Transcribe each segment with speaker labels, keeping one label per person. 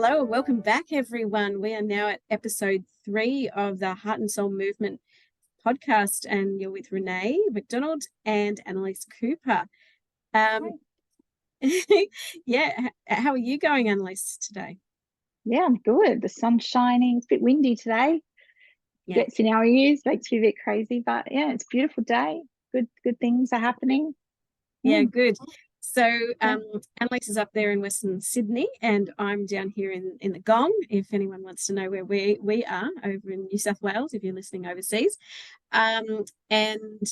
Speaker 1: Hello, welcome back, everyone. We are now at episode 3 of the Heart and Soul Movement podcast, and you're with Renée McDonald and Anneliese Cooper. Yeah, how are you going, Anneliese, today?
Speaker 2: Yeah, I'm good. The sun's shining. It's a bit windy today.
Speaker 1: Yeah.
Speaker 2: Gets in our ears, makes you a bit crazy, but yeah, it's a beautiful day. Good things are happening.
Speaker 1: Yeah, good. So Anneliese is up there in Western Sydney, and I'm down here in the Gong, if anyone wants to know where we are, over in New South Wales, if you're listening overseas. And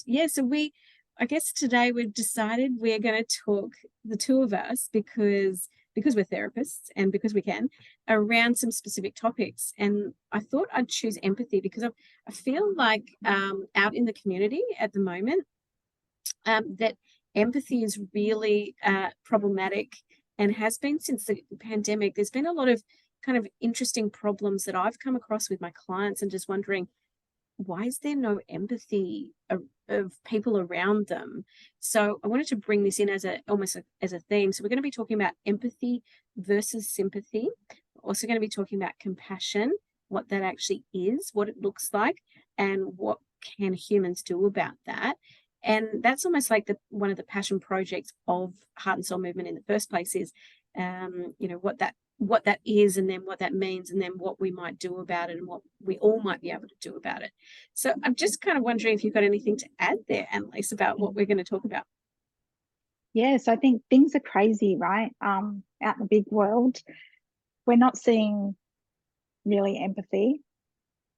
Speaker 1: yeah, so I guess today we've decided we're going to talk, the two of us, because we're therapists and because we can, around some specific topics. And I thought I'd choose empathy because I feel like out in the community at the moment, that empathy is really problematic and has been since the pandemic. There's been a lot of kind of interesting problems that I've come across with my clients, and just wondering, why is there no empathy of people around them? So I wanted to bring this in as as a theme. So we're going to be talking about empathy versus sympathy. We're also going to be talking about compassion, what that actually is, what it looks like, and what can humans do about that. And that's almost like one of the passion projects of Heart and Soul Movement in the first place is, what that is, and then what that means, and then what we might do about it, and what we all might be able to do about it. So I'm just kind of wondering if you've got anything to add there, Anneliese, about what we're going to talk about.
Speaker 2: Yes, I think things are crazy, right? Out in the big world, we're not seeing really empathy,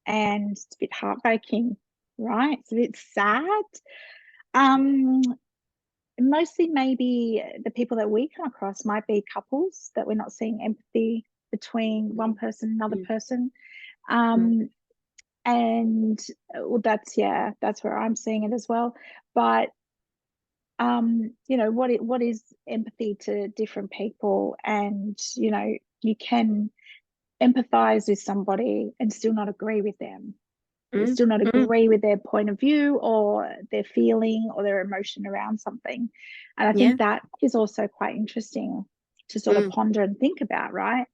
Speaker 2: and it's a bit heartbreaking, right? It's a bit sad. Mostly maybe the people that we come across might be couples that we're not seeing empathy between one person and another person. And well, that's where I'm seeing it as well. But what is empathy to different people? And you can empathize with somebody and still not agree with them, still not agree with their point of view or their feeling or their emotion around something. And I think that is also quite interesting to sort of ponder and think about, right?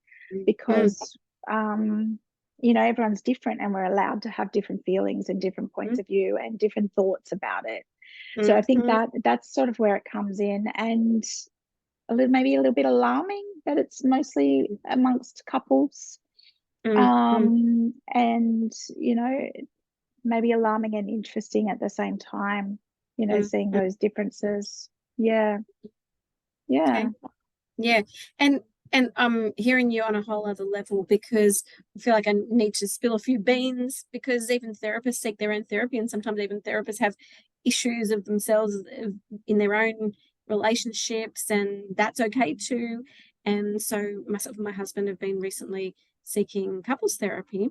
Speaker 2: Because everyone's different, and we're allowed to have different feelings and different points of view and different thoughts about it. So I think that's sort of where it comes in, and maybe a little bit alarming that it's mostly amongst couples. And maybe alarming and interesting at the same time, seeing those differences. Yeah.
Speaker 1: Okay. Yeah. And I'm hearing you on a whole other level, because I feel like I need to spill a few beans, because even therapists seek their own therapy, and sometimes even therapists have issues of themselves in their own relationships, and that's okay too. And so myself and my husband have been recently seeking couples therapy,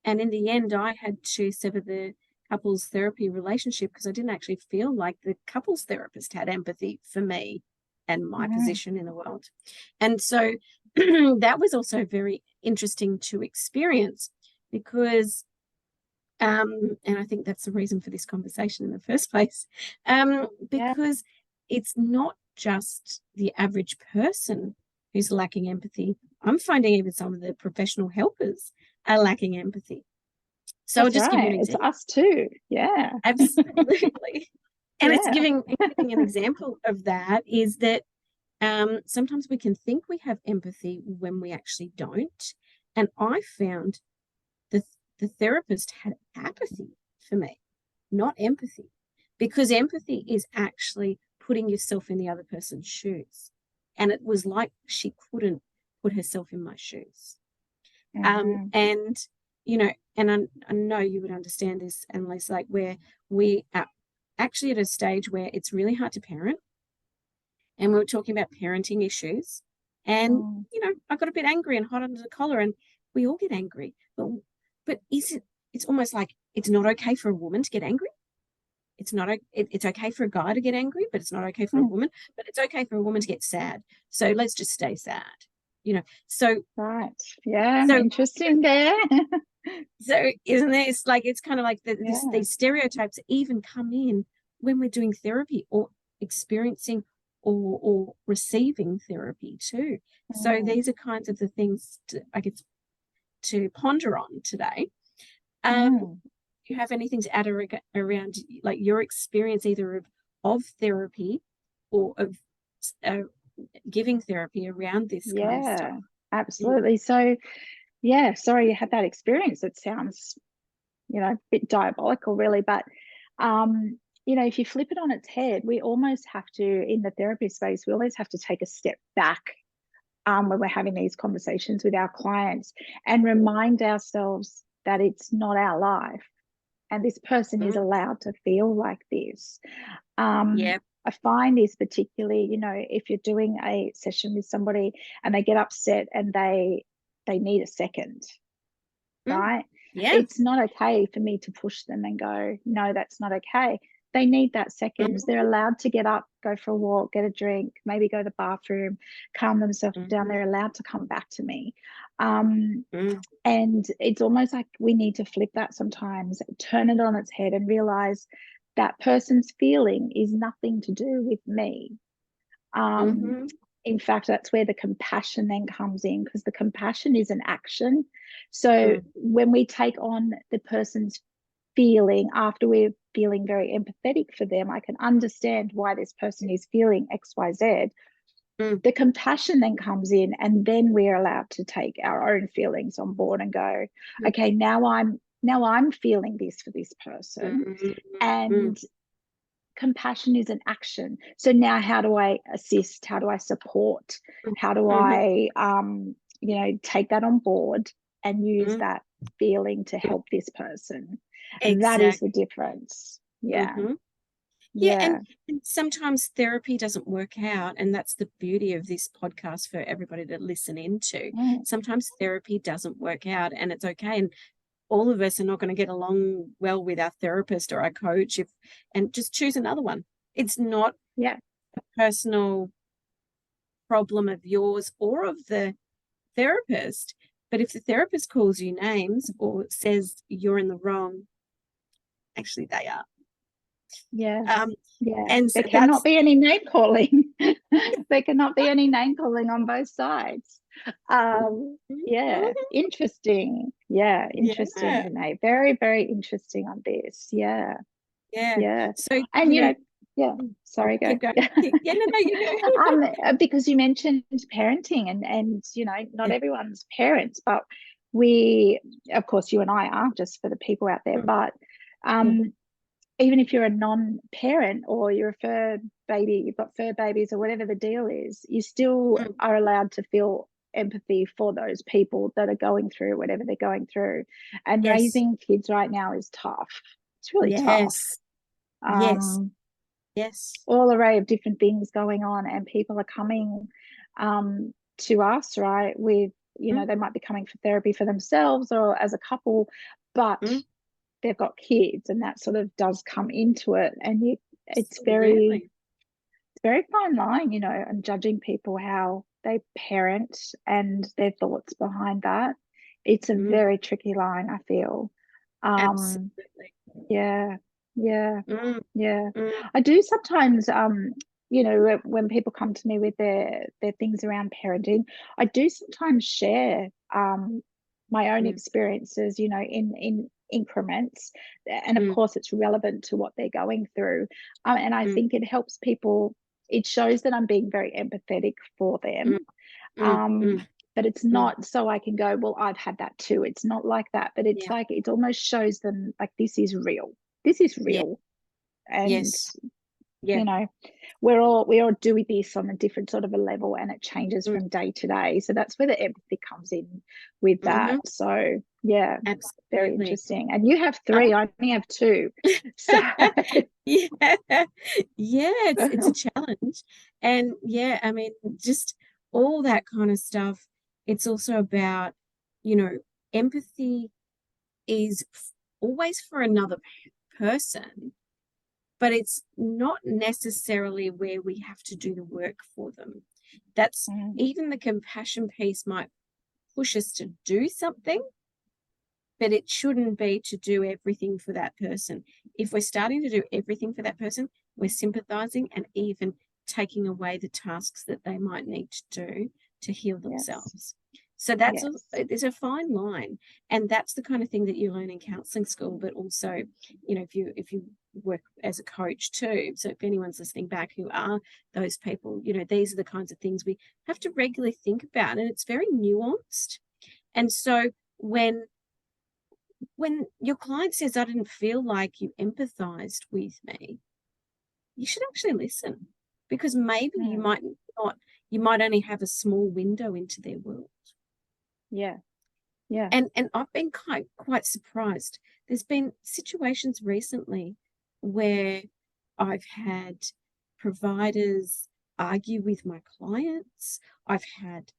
Speaker 1: and in the end I had to sever the couples therapy relationship because I didn't actually feel like the couples therapist had empathy for me and my position in the world. And so that was also very interesting to experience, because and I think that's the reason for this conversation in the first place, because it's not just the average person who's lacking empathy. I'm finding even some of the professional helpers are lacking empathy. So I'll just give you an example.
Speaker 2: It's us too. Yeah.
Speaker 1: Absolutely. And it's giving an example of that is that sometimes we can think we have empathy when we actually don't. And I found the therapist had apathy for me, not empathy, because empathy is actually putting yourself in the other person's shoes. And it was like she couldn't put herself in my shoes. And I know you would understand this, Anneliese, like where we are actually at a stage where it's really hard to parent. And we were talking about parenting issues. And, I got a bit angry and hot under the collar, and we all get angry. But it's almost like it's not okay for a woman to get angry. It's not, it's okay for a guy to get angry, but it's not okay for a woman, but it's okay for a woman to get sad. So let's just stay sad, so.
Speaker 2: Right. Yeah. So interesting there.
Speaker 1: So isn't this like, it's kind of like these stereotypes even come in when we're doing therapy or experiencing or receiving therapy too. So these are kinds of the things I guess to ponder on today. Do you have anything to add around like your experience either of therapy or of giving therapy around this kind of stuff?
Speaker 2: Absolutely. So sorry you had that experience. It sounds, a bit diabolical really, but if you flip it on its head, we almost have to, in the therapy space, we always have to take a step back when we're having these conversations with our clients and remind ourselves that it's not our life and this person is allowed to feel like this. I find this particularly, if you're doing a session with somebody and they get upset and they need a second, right? It's not okay for me to push them and go, no, that's not okay. They need that second. They're allowed to get up, go for a walk, get a drink, maybe go to the bathroom, calm themselves down. They're allowed to come back to me. And it's almost like we need to flip that sometimes, turn it on its head and realize that person's feeling is nothing to do with me. In fact, that's where the compassion then comes in, because the compassion is an action. So when we take on the person's feeling after we're feeling very empathetic for them, I can understand why this person is feeling XYZ. The compassion then comes in, and then we're allowed to take our own feelings on board and go, okay, now I'm feeling this for this person. And compassion is an action. So now how do I assist? How do I support? How do I take that on board and use that feeling to help this person? Exactly. That is the difference.
Speaker 1: And sometimes therapy doesn't work out, and that's the beauty of this podcast for everybody to listen into. Sometimes therapy doesn't work out, and it's okay. And all of us are not going to get along well with our therapist or our coach, and just choose another one. It's not a personal problem of yours or of the therapist. But if the therapist calls you names or says you're in the wrong, actually they are.
Speaker 2: And so there cannot be any name calling. There cannot be any name calling on both sides. Interesting. Interesting, Renee. Very, very interesting on this. So, and sorry, go. Because you mentioned parenting and not everyone's parents, but we, of course, you and I are, just for the people out there, but even if you're a non-parent or you're a fur baby, you've got fur babies or whatever the deal is, you still are allowed to feel empathy for those people that are going through whatever they're going through. And raising kids right now is tough. It's really tough. All array of different things going on, and people are coming to us, right, with, they might be coming for therapy for themselves or as a couple, but they've got kids, and that sort of does come into it. And it's very fine line, and judging people how they parent and their thoughts behind that. It's a very tricky line, I feel.
Speaker 1: Absolutely.
Speaker 2: I do sometimes when people come to me with their things around parenting, I do sometimes share my own experiences, in increments, and of course it's relevant to what they're going through, and I think it helps people. It shows that I'm being very empathetic for them, but it's not so I can go, well, I've had that too. It's not like that, but it's like it almost shows them like this is real, and we all do this on a different sort of a level, and it changes from day to day. So that's where the empathy comes in with that. So
Speaker 1: absolutely.
Speaker 2: Very interesting. And you have 3, I only have 2. So
Speaker 1: it's a challenge. And I mean, just all that kind of stuff. It's also about, empathy is always for another person, but it's not necessarily where we have to do the work for them. That's even the compassion piece might push us to do something, but it shouldn't be to do everything for that person. If we're starting to do everything for that person, we're sympathizing and even taking away the tasks that they might need to do to heal
Speaker 2: Yes.
Speaker 1: themselves. So that's
Speaker 2: Yes.
Speaker 1: there's a fine line, and that's the kind of thing that you learn in counselling school, but also, you know, if you work as a coach too. So if anyone's listening back who are those people, you know, these are the kinds of things we have to regularly think about, and it's very nuanced. And so when your client says, I didn't feel like you empathized with me, you should actually listen, because maybe you might not, you might only have a small window into their world.
Speaker 2: Yeah. Yeah.
Speaker 1: And I've been quite surprised. There's been situations recently where I've had providers argue with my clients. I've had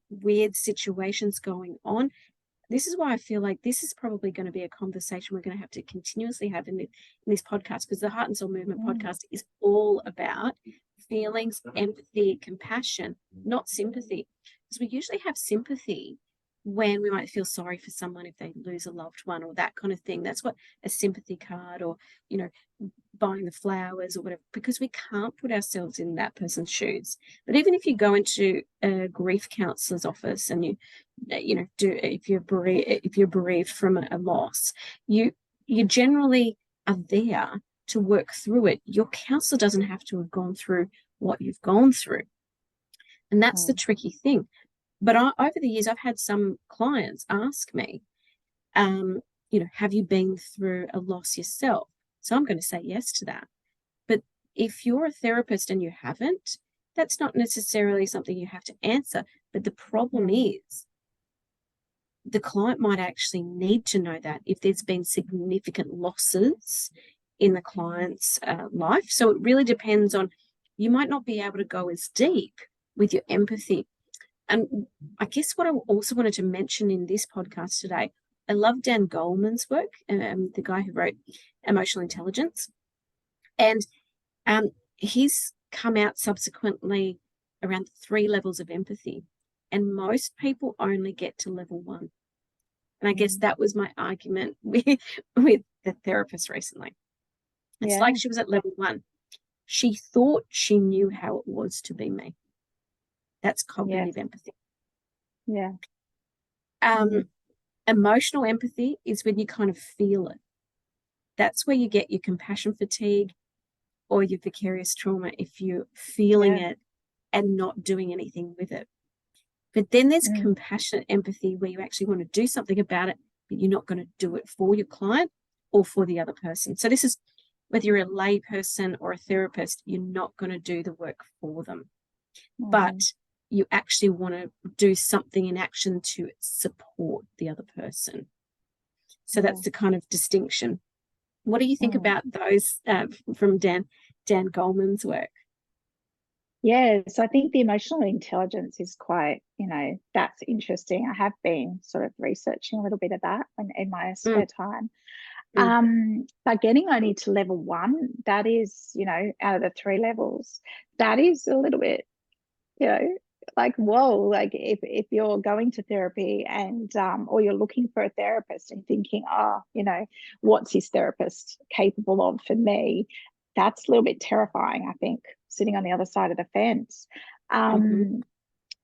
Speaker 1: weird situations going on. This is why I feel like this is probably going to be a conversation we're going to have to continuously have in this podcast, because the Heart and Soul Movement podcast is all about feelings, empathy, compassion, not sympathy. Because we usually have sympathy when we might feel sorry for someone if they lose a loved one or that kind of thing. That's what a sympathy card, or, you know, buying the flowers or whatever, because we can't put ourselves in that person's shoes. But even if you go into a grief counselor's office and you know, if you're bereaved from a loss, you generally are there to work through it. Your counselor doesn't have to have gone through what you've gone through, and that's the tricky thing. But over the years, I've had some clients ask me, you know, have you been through a loss yourself? So I'm going to say yes to that. But if you're a therapist and you haven't, that's not necessarily something you have to answer. But the problem is, the client might actually need to know that if there's been significant losses in the client's life. So it really depends on, you might not be able to go as deep with your empathy. And I guess what I also wanted to mention in this podcast today, I love Dan Goleman's work, the guy who wrote Emotional Intelligence. And he's come out subsequently around 3 levels of empathy. And most people only get to level 1. And I guess that was my argument with the therapist recently. It's like she was at level 1. She thought she knew how it was to be me. That's cognitive empathy.
Speaker 2: Yeah.
Speaker 1: Emotional empathy is when you kind of feel it. That's where you get your compassion fatigue or your vicarious trauma, if you're feeling it and not doing anything with it. But then there's compassionate empathy, where you actually want to do something about it, but you're not going to do it for your client or for the other person. So this is whether you're a lay person or a therapist, you're not going to do the work for them. But you actually want to do something in action to support the other person. So that's the kind of distinction. What do you think about those from Dan Goleman's work?
Speaker 2: Yes, I think the emotional intelligence is quite, you know, that's interesting. I have been sort of researching a little bit of that in my spare time. But getting only to level 1, that is, you know, out of the 3 levels, that is a little bit, you know, like, whoa, like if you're going to therapy and or you're looking for a therapist and thinking, oh, you know, what's his therapist capable of for me, that's a little bit terrifying, I think, sitting on the other side of the fence.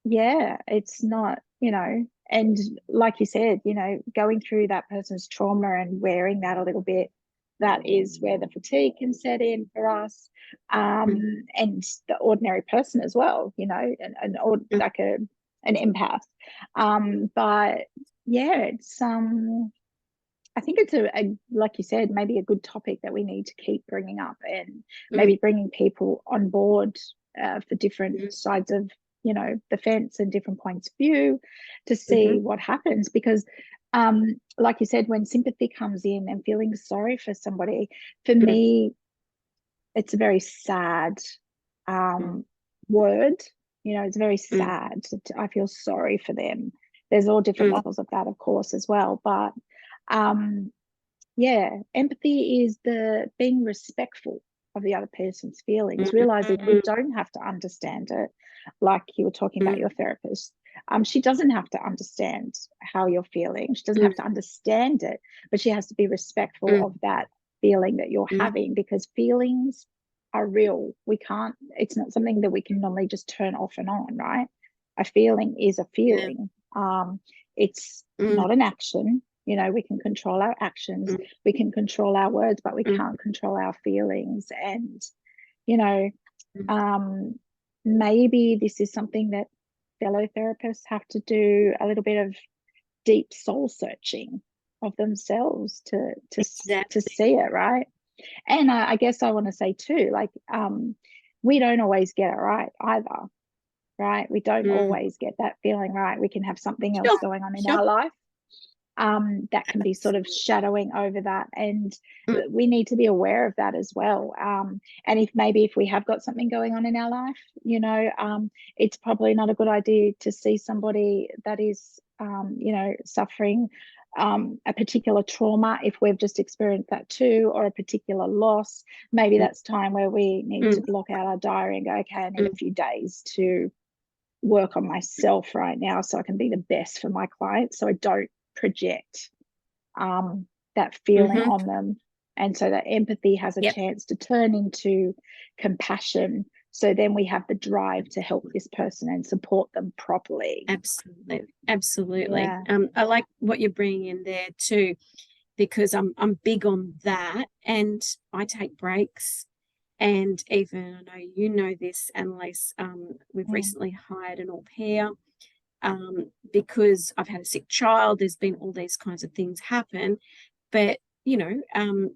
Speaker 2: Yeah, it's not, you know, and like you said, you know, going through that person's trauma and wearing that a little bit, that is where the fatigue can set in for us, and the ordinary person as well, you know, like an empath. But yeah, it's I think it's a like you said, maybe a good topic that we need to keep bringing up, and maybe bringing people on board for different sides of, you know, the fence and different points of view to see what happens. Because like you said, when sympathy comes in and feeling sorry for somebody, for me, it's a very sad word. You know, it's very sad. I feel sorry for them. There's all different levels of that, of course, as well. But yeah, empathy is the being respectful of the other person's feelings, realizing we don't have to understand it. Like you were talking about your therapist, she doesn't have to understand how you're feeling. She doesn't have to understand it, but she has to be respectful of that feeling that you're having, because feelings are real. We can't, it's not something that we can normally just turn off and on, right? A feeling is a
Speaker 1: Yeah.
Speaker 2: feeling. It's not an action. You know, we can control our actions, we can control our words, but we can't control our feelings. And, you know, maybe this is something that fellow therapists have to do a little bit of deep soul searching of themselves to
Speaker 1: Exactly.
Speaker 2: see it, right? And I guess I want to say too, like, we don't always get it right either, right? We don't always get that feeling right. We can have something else going on in our life that can be sort of shadowing over that, and we need to be aware of that as well. And if we have got something going on in our life, you know, it's probably not a good idea to see somebody that is you know, suffering a particular trauma if we've just experienced that too, or a particular loss. Maybe that's time where we need to block out our diary and go, okay, I need a few days to work on myself right now so I can be the best for my clients, so I don't project that feeling on them, and so that empathy has a chance to turn into compassion, so then we have the drive to help this person and support them properly.
Speaker 1: Absolutely.
Speaker 2: Yeah.
Speaker 1: I like what you're bringing in there too, because I'm big on that, and I take breaks. And even, I know you know this, Anneliese, we've recently hired an au pair because I've had a sick child. There's been all these kinds of things happen. But, you know,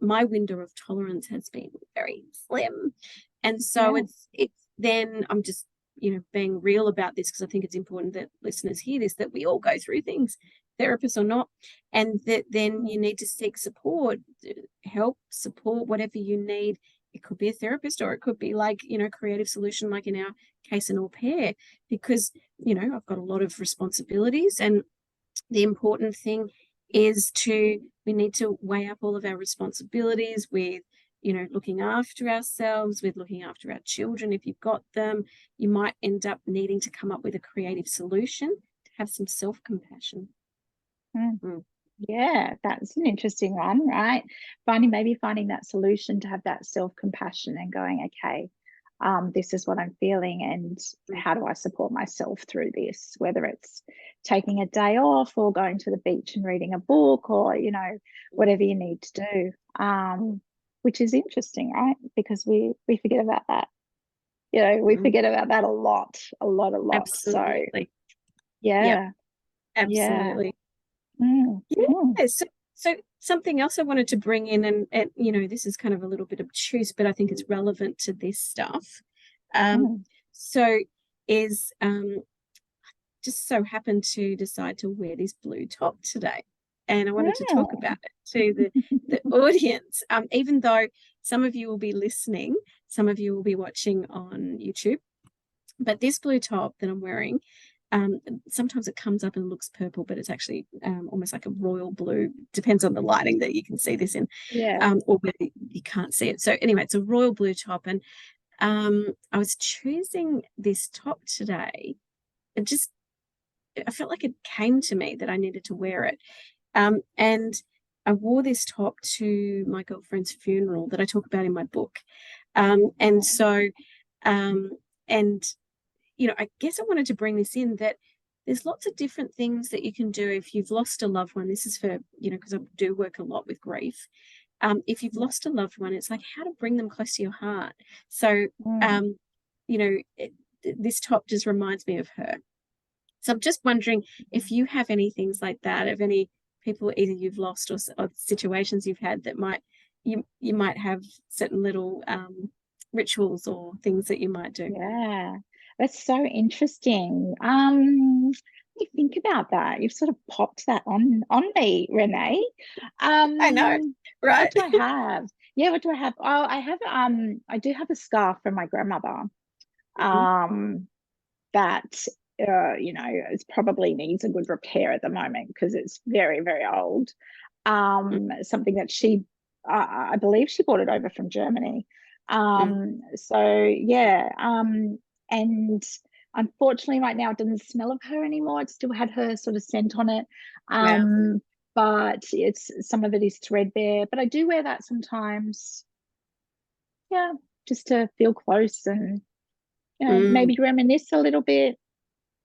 Speaker 1: my window of tolerance has been very slim. And so it's then I'm just, you know, being real about this, because I think it's important that listeners hear this, that we all go through things, therapists or not, and that then you need to seek support, help, support, whatever you need. It could be a therapist, or it could be like, you know, creative solution, like in our case, an au pair, because, you know, I've got a lot of responsibilities, and the important thing is we need to weigh up all of our responsibilities with, you know, looking after ourselves, with looking after our children. If you've got them, you might end up needing to come up with a creative solution to have some self-compassion.
Speaker 2: Yeah, that's an interesting one, right? Finding that solution to have that self-compassion and going, okay, this is what I'm feeling, and how do I support myself through this? Whether it's taking a day off, or going to the beach and reading a book, or, you know, whatever you need to do. Which is interesting, right? Because we forget about that. You know, we forget about that a lot.
Speaker 1: Absolutely.
Speaker 2: So yeah,
Speaker 1: absolutely. So something else I wanted to bring in, and you know, this is kind of a little bit obtuse, but I think it's relevant to this stuff. So is just so happened to decide to wear this blue top today, and I wanted to talk about it to the audience. Even though some of you will be listening, some of you will be watching on YouTube, but this blue top that I'm wearing, sometimes it comes up and looks purple, but it's actually almost like a royal blue. Depends on the lighting that you can see this in, or whether you can't see it. So anyway, it's a royal blue top, and I was choosing this top today. I felt like it came to me that I needed to wear it, and I wore this top to my girlfriend's funeral that I talk about in my book, and so, and you know, I guess I wanted to bring this in, that there's lots of different things that you can do if you've lost a loved one. This is for, you know, because I do work a lot with grief. If you've lost a loved one, it's like how to bring them close to your heart. So, you know, this top just reminds me of her. So I'm just wondering if you have any things like that, of any people either you've lost, or situations you've had that you might have certain little rituals or things that you might do.
Speaker 2: Yeah, that's so interesting. Let me think about that. You've sort of popped that on me, Renee.
Speaker 1: I know, right?
Speaker 2: What do I have? Yeah, what do I have? Oh, I do have a scarf from my grandmother. That you know, it probably needs a good repair at the moment because it's very, very old. Something that I believe she brought it over from Germany. So yeah, and unfortunately right now it doesn't smell of her anymore. It still had her sort of scent on it. But some of it is threadbare, but I do wear that sometimes, just to feel close and, you know, maybe reminisce a little bit.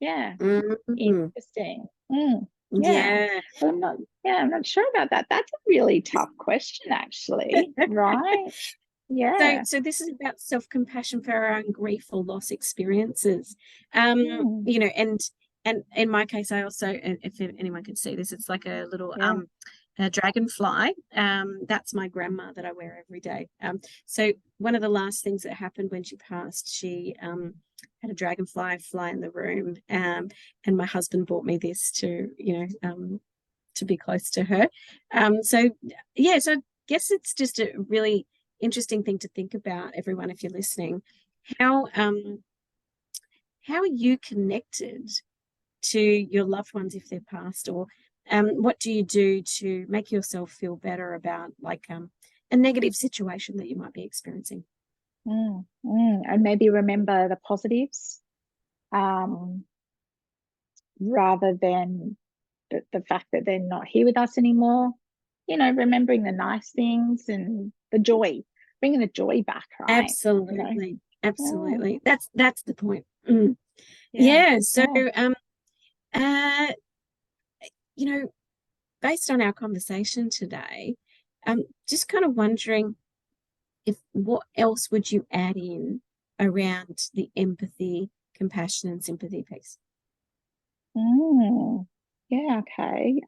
Speaker 2: Yeah.
Speaker 1: Mm-hmm.
Speaker 2: Interesting. Yeah.
Speaker 1: Yeah.
Speaker 2: Well, I'm not sure about that. That's a really tough question, actually. Right?
Speaker 1: So,
Speaker 2: Yeah.
Speaker 1: so this is about self-compassion for our own grief or loss experiences.
Speaker 2: Mm,
Speaker 1: You know, and in my case, I also, if anyone can see this, it's like a little
Speaker 2: yeah.
Speaker 1: a dragonfly. That's my grandma that I wear every day. So one of the last things that happened when she passed, she had a dragonfly fly in the room, and my husband bought me this to, to be close to her. So yeah, so I guess it's just a really interesting thing to think about, everyone, if you're listening. How are you connected to your loved ones if they're passed, or what do you do to make yourself feel better about like a negative situation that you might be experiencing?
Speaker 2: And maybe remember the positives, um, rather than the fact that they're not here with us anymore. Remembering the nice things and the joy, bringing the joy back, right?
Speaker 1: Absolutely,
Speaker 2: Mm,
Speaker 1: absolutely. That's the point. Mm.
Speaker 2: yeah,
Speaker 1: Yeah. So
Speaker 2: yeah.
Speaker 1: uh, you know, based on our conversation today, just kind of wondering if what else would you add in around the empathy, compassion, and sympathy piece?
Speaker 2: Mm, yeah, okay.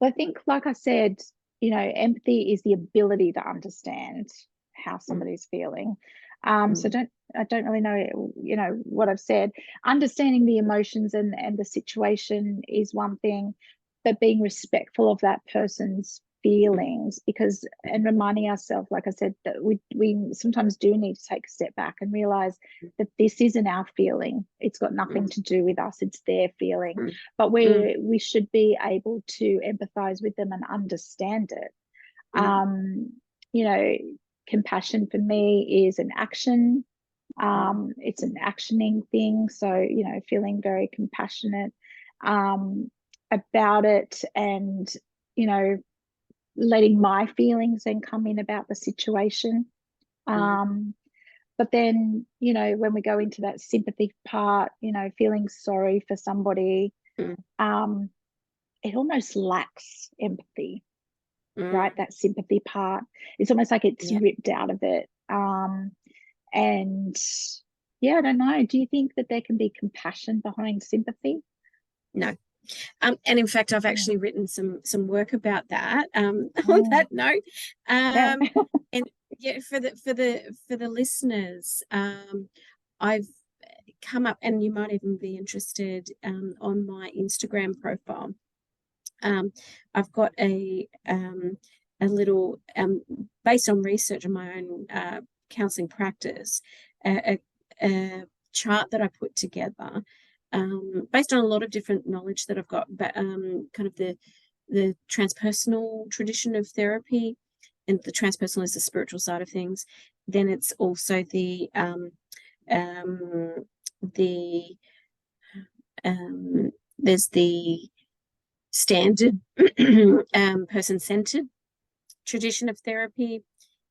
Speaker 2: Well, I think, like I said, empathy is the ability to understand how
Speaker 1: Mm,
Speaker 2: somebody's feeling. So
Speaker 1: mm,
Speaker 2: I don't really know, what I've said. Understanding the emotions and the situation is one thing, but being respectful of that person's
Speaker 1: mm,
Speaker 2: feelings, and reminding ourselves, like I said, that we sometimes do need to take a step back and realize that this isn't our feeling. It's got nothing
Speaker 1: mm,
Speaker 2: to do with us. It's their feeling.
Speaker 1: mm,
Speaker 2: But
Speaker 1: mm,
Speaker 2: we should be able to empathize with them and understand it.
Speaker 1: mm,
Speaker 2: Um, you know, Compassion for me is an action. It's an actioning thing. So, feeling very compassionate um, about it, and, you know, letting my feelings then come in about the situation.
Speaker 1: mm,
Speaker 2: Um, but then, when we go into that sympathy part, feeling sorry for somebody,
Speaker 1: mm,
Speaker 2: um, it almost lacks empathy, right?
Speaker 1: mm.
Speaker 2: That sympathy part. It's almost like it's
Speaker 1: Yeah.
Speaker 2: ripped out of it. And yeah, I don't know. Do you think that there can be compassion behind sympathy?
Speaker 1: No. And in fact, I've
Speaker 2: Mm.
Speaker 1: actually written some work about that. On
Speaker 2: Mm.
Speaker 1: that note,
Speaker 2: Yeah.
Speaker 1: and yeah, for the listeners, I've come up, and you might even be interested on my Instagram profile. Um, I've got a little based on research on my own counselling practice, a, a chart that I put together based on a lot of different knowledge that I've got, but kind of the transpersonal tradition of therapy, and the transpersonal is the spiritual side of things. Then it's also um, the there's the standard person-centered tradition of therapy.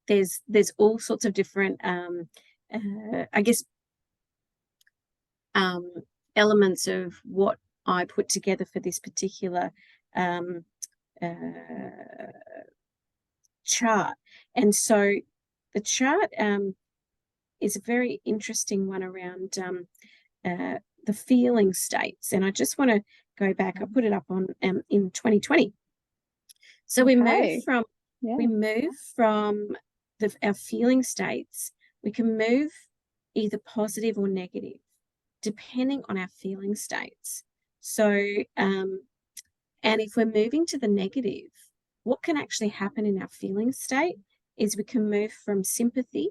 Speaker 1: There's all sorts of different I guess um, elements of what I put together for this particular um, uh, chart. And so the chart is a very interesting one around uh, the feeling states. And I just want to go back. I put it up on in 2020. So
Speaker 2: Okay.
Speaker 1: we
Speaker 2: Yeah.
Speaker 1: move from our feeling states. We can move either positive or negative, depending on our feeling states. So, and if we're moving to the negative, what can actually happen in our feeling state is we can move from sympathy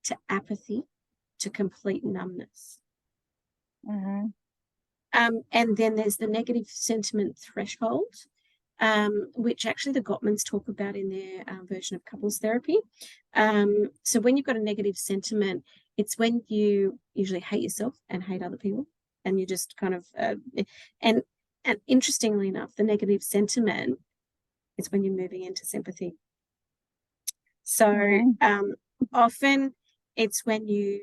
Speaker 1: to apathy to complete numbness.
Speaker 2: Mm-hmm.
Speaker 1: And then there's the negative sentiment threshold, which actually the Gottmans talk about in their version of couples therapy. So when you've got a negative sentiment, it's when you usually hate yourself and hate other people, and you just kind of and and interestingly enough, the negative sentiment is when you're moving into sympathy. So
Speaker 2: Mm-hmm.
Speaker 1: often it's when you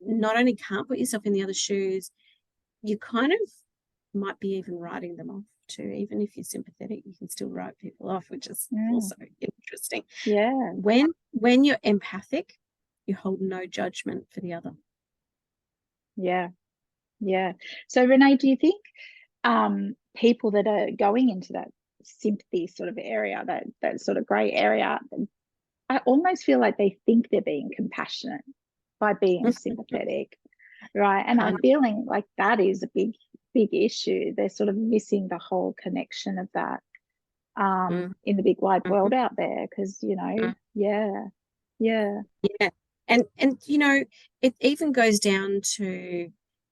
Speaker 1: not only can't put yourself in the other shoes, you kind of might be even writing them off too. Even if you're sympathetic, you can still write people off, which is also interesting.
Speaker 2: Yeah.
Speaker 1: When you're empathic, you hold no judgment for the other.
Speaker 2: Yeah. Yeah. So Renee, do you think people that are going into that sympathy sort of area, that sort of grey area, I almost feel like they think they're being compassionate by being sympathetic, right? And I'm feeling like that is a big issue. They're sort of missing the whole connection of that in the big wide world out there, because yeah.
Speaker 1: And it even goes down to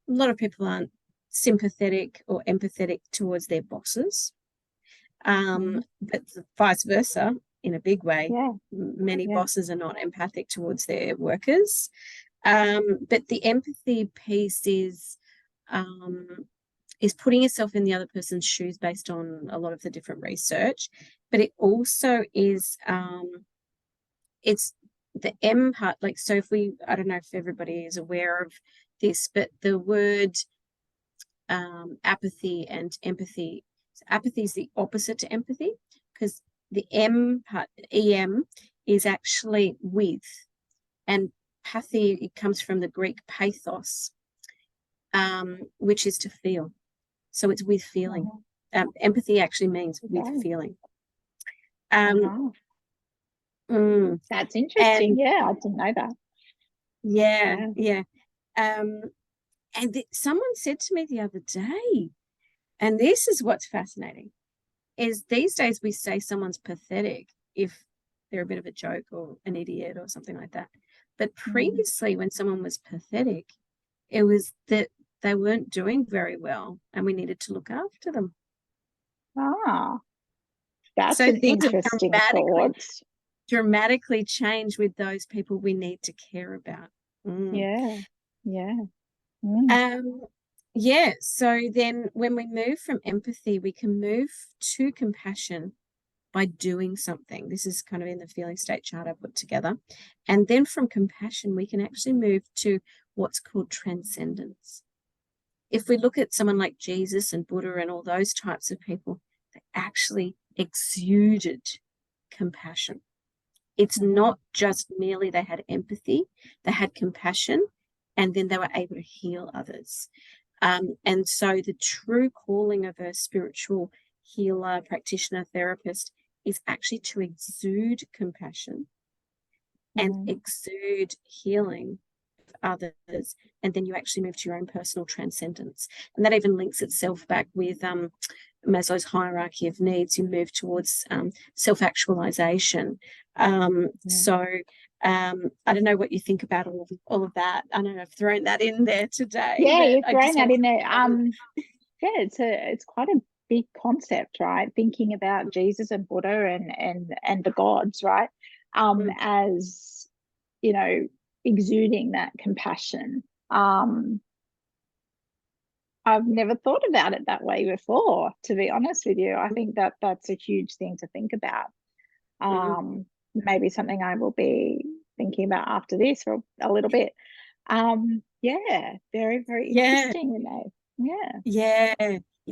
Speaker 1: a lot of people aren't sympathetic or empathetic towards their bosses, but vice versa in a big way. Many bosses are not empathic towards their workers, but the empathy piece is putting yourself in the other person's shoes based on a lot of the different research, but it also is it's the M part. Like, so if I don't know if everybody is aware of this, but the word apathy and empathy. So apathy is the opposite to empathy, because the M part, EM, is actually with, and pathy, it comes from the Greek pathos, which is to feel. So it's with feeling. Empathy actually means with feeling.
Speaker 2: That's interesting. I didn't know that.
Speaker 1: Yeah. And someone said to me the other day, and this is what's fascinating, is these days we say someone's pathetic if they're a bit of a joke or an idiot or something like that. But previously, when someone was pathetic, it was that they weren't doing very well and we needed to look after them.
Speaker 2: That's an interesting thought.
Speaker 1: Dramatically change with those people we need to care about. So then when we move from empathy, we can move to compassion by doing something. This is kind of in the feeling state chart I put together. And then from compassion, we can actually move to what's called transcendence. If we look at someone like Jesus and Buddha and all those types of people, they actually exuded compassion. It's not just merely they had empathy, they had compassion, and then they were able to heal others. And so the true calling of a spiritual healer, practitioner, therapist is actually to exude compassion and exude healing of others. And then you actually move to your own personal transcendence. And that even links itself back with Maslow's hierarchy of needs. You move towards self-actualization. So I don't know what you think about all of that. I know I've thrown that in there today.
Speaker 2: You've thrown that in there. It's quite a big concept, right? Thinking about Jesus and Buddha and the gods, right? As exuding that compassion. I've never thought about it that way before, to be honest with you. I think that's a huge thing to think about. Maybe something I will be thinking about after this for a little bit. Very, very interesting, Renee.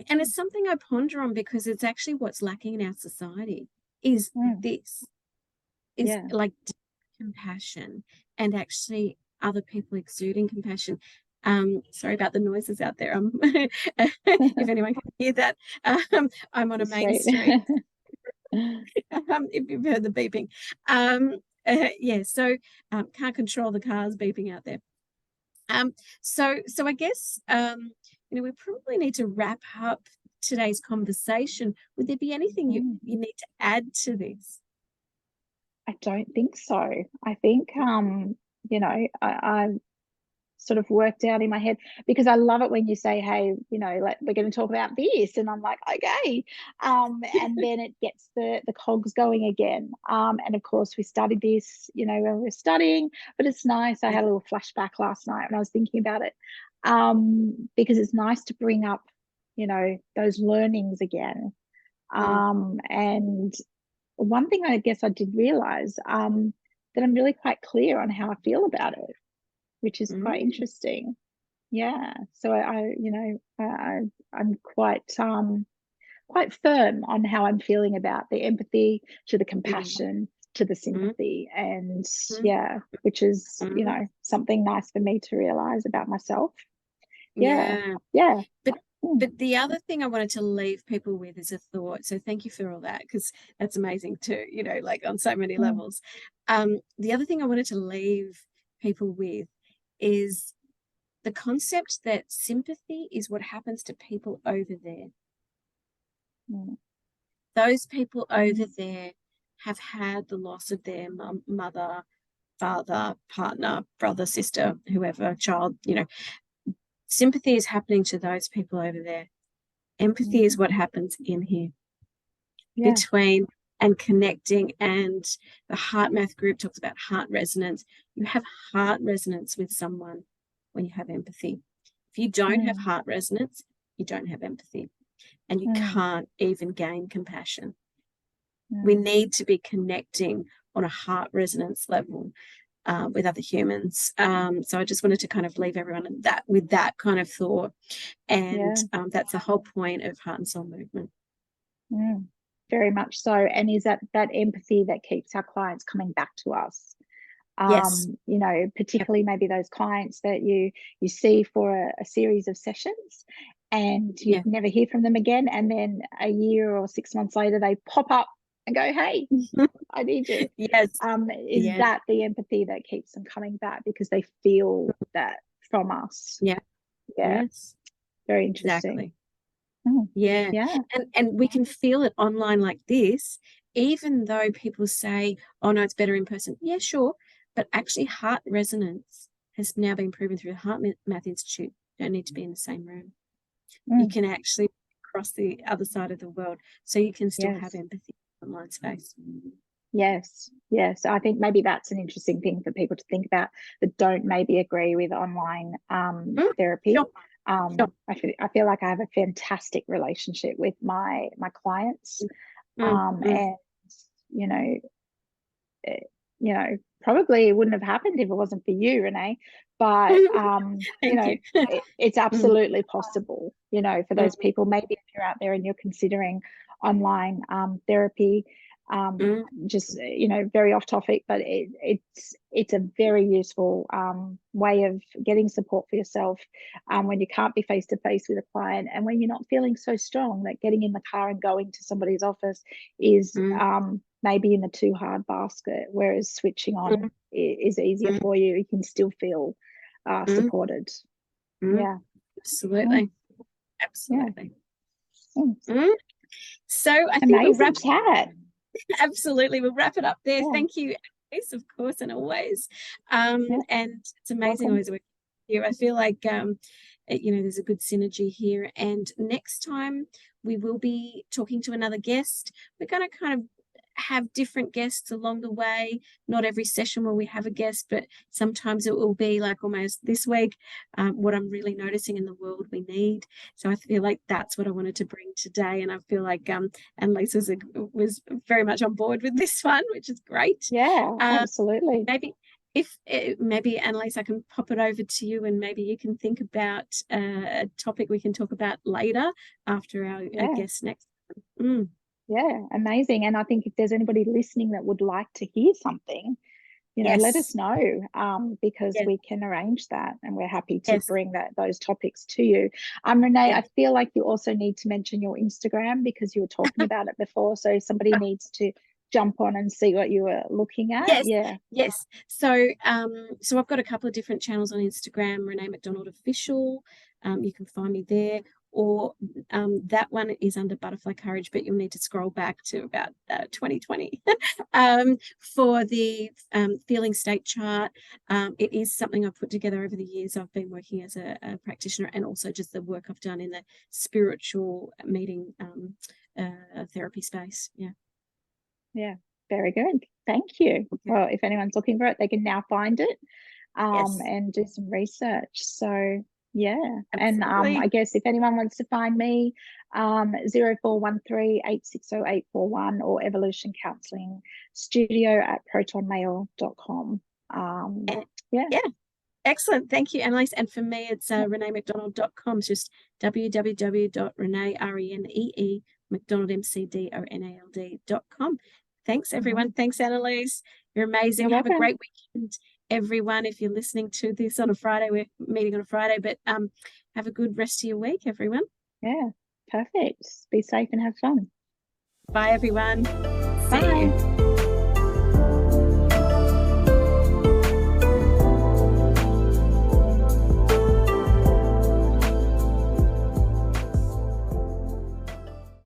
Speaker 1: And it's something I ponder on, because it's actually what's lacking in our society is this, is like compassion, and actually other people exuding compassion. Sorry about the noises out there. If anyone can hear that, I'm on a main street. If you've heard the beeping. So can't control the cars beeping out there. So I guess we probably need to wrap up today's conversation. Would there be anything you need to add to this?
Speaker 2: I don't think so. I think I sort of worked out in my head, because I love it when you say, hey, like, we're going to talk about this, and I'm like, okay, and then it gets the cogs going again, and of course we studied this when we were studying, but it's nice. I had a little flashback last night when I was thinking about it, because it's nice to bring up those learnings again. And one thing I guess I did realize, that I'm really quite clear on how I feel about it, which is quite interesting. Yeah. So I'm quite firm on how I'm feeling about the empathy to the compassion to the sympathy, and which is something nice for me to realize about myself.
Speaker 1: Yeah.
Speaker 2: Yeah.
Speaker 1: But the other thing I wanted to leave people with is a thought. So thank you for all that, because that's amazing too, like on so many levels. The other thing I wanted to leave people with is the concept that sympathy is what happens to people over there. Those people over there have had the loss of their mother, father, partner, brother, sister, whoever, child. Sympathy is happening to those people over there. Empathy is what happens in here, between and connecting. And the heart math group talks about heart resonance. You have heart resonance with someone when you have empathy. If you don't have heart resonance, you don't have empathy, and you can't even gain compassion. We need to be connecting on a heart resonance level with other humans. So I just wanted to kind of leave everyone with that kind of thought. And that's the whole point of Heart and Soul Movement.
Speaker 2: Very much so. And is that empathy that keeps our clients coming back to us?
Speaker 1: Yes.
Speaker 2: Particularly maybe those clients that you see for a series of sessions, and you never hear from them again, and then a year or 6 months later they pop up and go, hey, I need you.
Speaker 1: Yes.
Speaker 2: Is that the empathy that keeps them coming back, because they feel that from us?
Speaker 1: Yes.
Speaker 2: Very interesting.
Speaker 1: Exactly. And we can feel it online like this, even though people say, oh no, it's better in person. Yeah, sure. But actually heart resonance has now been proven through the Heart Math Institute. You don't need to be in the same room. You can actually cross the other side of the world, so you can still have empathy in online space.
Speaker 2: Yes. I think maybe that's an interesting thing for people to think about that don't maybe agree with online therapy.
Speaker 1: Sure.
Speaker 2: I feel like I have a fantastic relationship with my clients, and probably it wouldn't have happened if it wasn't for you, Renée. But it's absolutely possible. For those people, maybe if you're out there and you're considering online therapy. Just very off topic, but it's a very useful way of getting support for yourself when you can't be face to face with a client, and when you're not feeling so strong that getting in the car and going to somebody's office is maybe in the too hard basket, whereas switching on is easier for you. You can still feel supported.
Speaker 1: Absolutely. So I think
Speaker 2: we'll wrap chat.
Speaker 1: Absolutely, we'll wrap it up there. Thank you, Anneliese, of course, and always. And it's amazing always working with you. I feel like there's a good synergy here. And next time we will be talking to another guest. We're going to kind of have different guests along the way. Not every session will we have a guest, but sometimes it will be like almost this week, what I'm really noticing in the world we need. So I feel like that's what I wanted to bring today, and I feel like Anneliese was very much on board with this one, which is great.
Speaker 2: Absolutely.
Speaker 1: Maybe Anneliese, I can pop it over to you, and maybe you can think about a topic we can talk about later after our guest next time.
Speaker 2: Amazing. And I think if there's anybody listening that would like to hear something, let us know, because we can arrange that, and we're happy to bring those topics to you. Renée, I feel like you also need to mention your Instagram, because you were talking about it before, so somebody needs to jump on and see what you were looking at.
Speaker 1: Yes. So I've got a couple of different channels on Instagram. Renée McDonald Official, you can find me there, or that one is under Butterfly Courage, but you'll need to scroll back to about 2020 for the feeling state chart. It is something I've put together over the years. I've been working as a practitioner, and also just the work I've done in the spiritual meeting therapy space.
Speaker 2: Very good. Thank you. Well, if anyone's looking for it, they can now find it and do some research. So and I guess if anyone wants to find me, 0413 860 or Evolution Counselling Studio at protonmail.com.
Speaker 1: Excellent. Thank you, Anneliese. And for me, it's reneemcdonald.com. It's just www.renee, RENEE, McDonald, McDonald.com. Thanks, everyone. Thanks, Anneliese. You're amazing.
Speaker 2: You're
Speaker 1: Have
Speaker 2: welcome.
Speaker 1: a great weekend, everyone. If you're listening to this on a Friday, we're meeting on a Friday, but have a good rest of your week, everyone.
Speaker 2: Yeah, perfect. Be safe and have fun.
Speaker 1: Bye, everyone. See
Speaker 2: Bye.
Speaker 1: you.